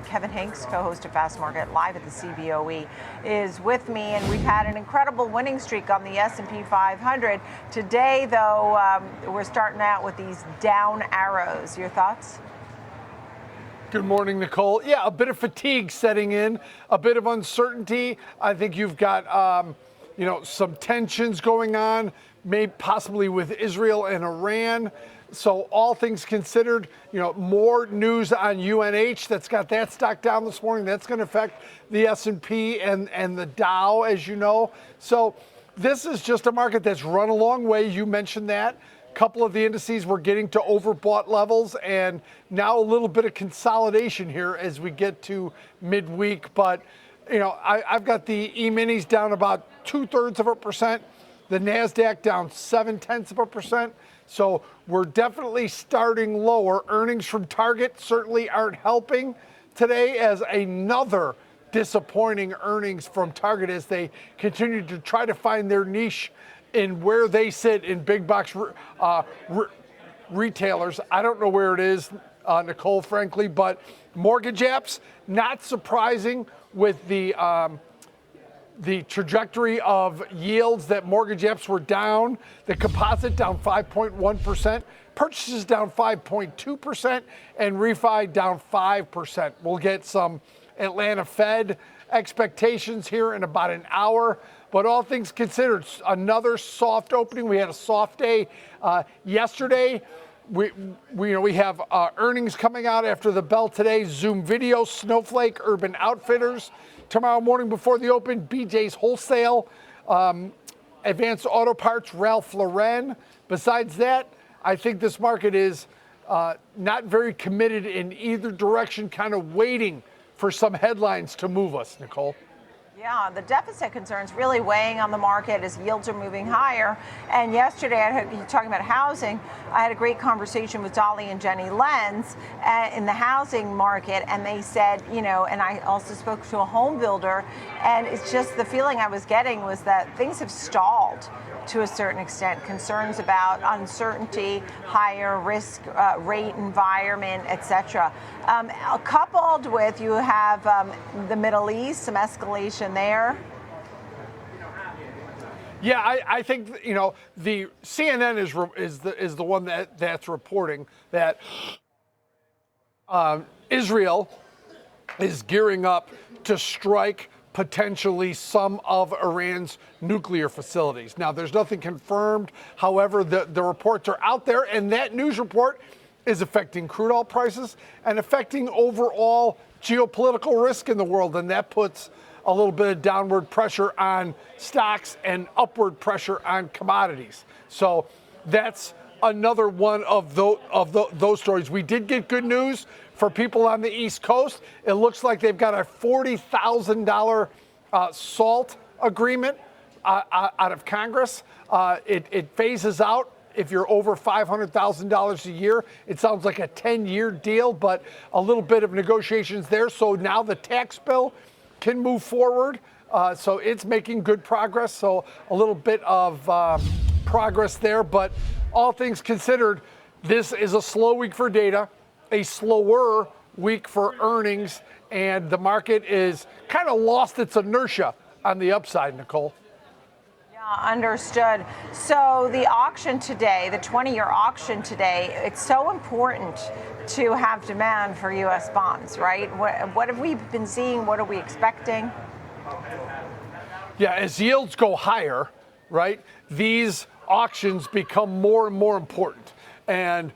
Kevin Hincks, co-host of Fast Market Live at the CBOE, is with me, and we've had an incredible winning streak on the S&P 500. Today, though, we're starting out with these down arrows. Your thoughts? Good morning, Nicole. Yeah, a bit of fatigue setting in, a bit of uncertainty. I think you've got, some tensions going on, maybe possibly with Israel and Iran. So all things considered, more news on UNH that's got that stock down this morning. That's going to affect the S&P and the Dow, as you know. So this is just a market that's run a long way. You mentioned that. A couple of the indices were getting to overbought levels, and now a little bit of consolidation here as we get to midweek. But, I've got the E-minis down about 2/3%. The NASDAQ down 0.7%. So we're definitely starting lower. Earnings from Target certainly aren't helping today, as another disappointing earnings from Target as they continue to try to find their niche in where they sit in big box retailers. I don't know where it is, Nicole, frankly, but mortgage apps, not surprising with the trajectory of yields that mortgage apps were down. The composite down 5.1%, purchases down 5.2%, and refi down 5%. We'll get some Atlanta Fed expectations here in about an hour. But all things considered, another soft opening. We had a soft day yesterday. We have earnings coming out after the bell today. Zoom Video, Snowflake, Urban Outfitters. Tomorrow morning before the open, BJ's Wholesale, Advanced Auto Parts, Ralph Lauren. Besides that, I think this market is not very committed in either direction, kind of waiting for some headlines to move us, Nicole. Yeah, the deficit concerns really weighing on the market as yields are moving higher. And yesterday, you're talking about housing, I had a great conversation with Dolly and Jenny Lenz in the housing market, and they said, and I also spoke to a home builder, and it's just the feeling I was getting was that things have stalled to a certain extent. Concerns about uncertainty, higher risk rate environment, etc. Coupled with, you have the Middle East, some escalation there. Yeah, I think the CNN is the one that's reporting that Israel is gearing up to strike potentially some of Iran's nuclear facilities. Now, there's nothing confirmed. However, the reports are out there, and that news report is affecting crude oil prices and affecting overall geopolitical risk in the world, and that puts a little bit of downward pressure on stocks and upward pressure on commodities. So that's another one of those stories. We did get good news for people on the East Coast. It looks like they've got a $40,000 SALT agreement out of Congress. It phases out if you're over $500,000 a year. It sounds like a 10-year deal, but a little bit of negotiations there. So now the tax bill can move forward. So it's making good progress. So a little bit of progress there. But all things considered, this is a slow week for data, a slower week for earnings, and the market is kind of lost its inertia on the upside, Nicole. Yeah, understood. So the auction today, the 20-year auction today, it's so important to have demand for U.S. bonds, right? What have we been seeing? What are we expecting? Yeah, as yields go higher, right, these auctions become more and more important. And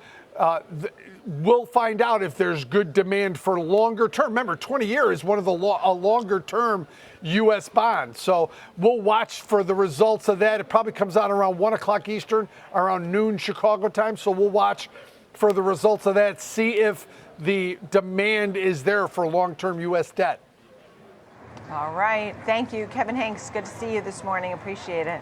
we'll find out if there's good demand for longer term. Remember, 20-year is one of the longer term U.S. bonds. So we'll watch for the results of that. It probably comes out around 1 o'clock Eastern, around noon Chicago time. So we'll watch for the results of that, see if the demand is there for long-term U.S. debt. All right. Thank you, Kevin Hincks. Good to see you this morning. Appreciate it.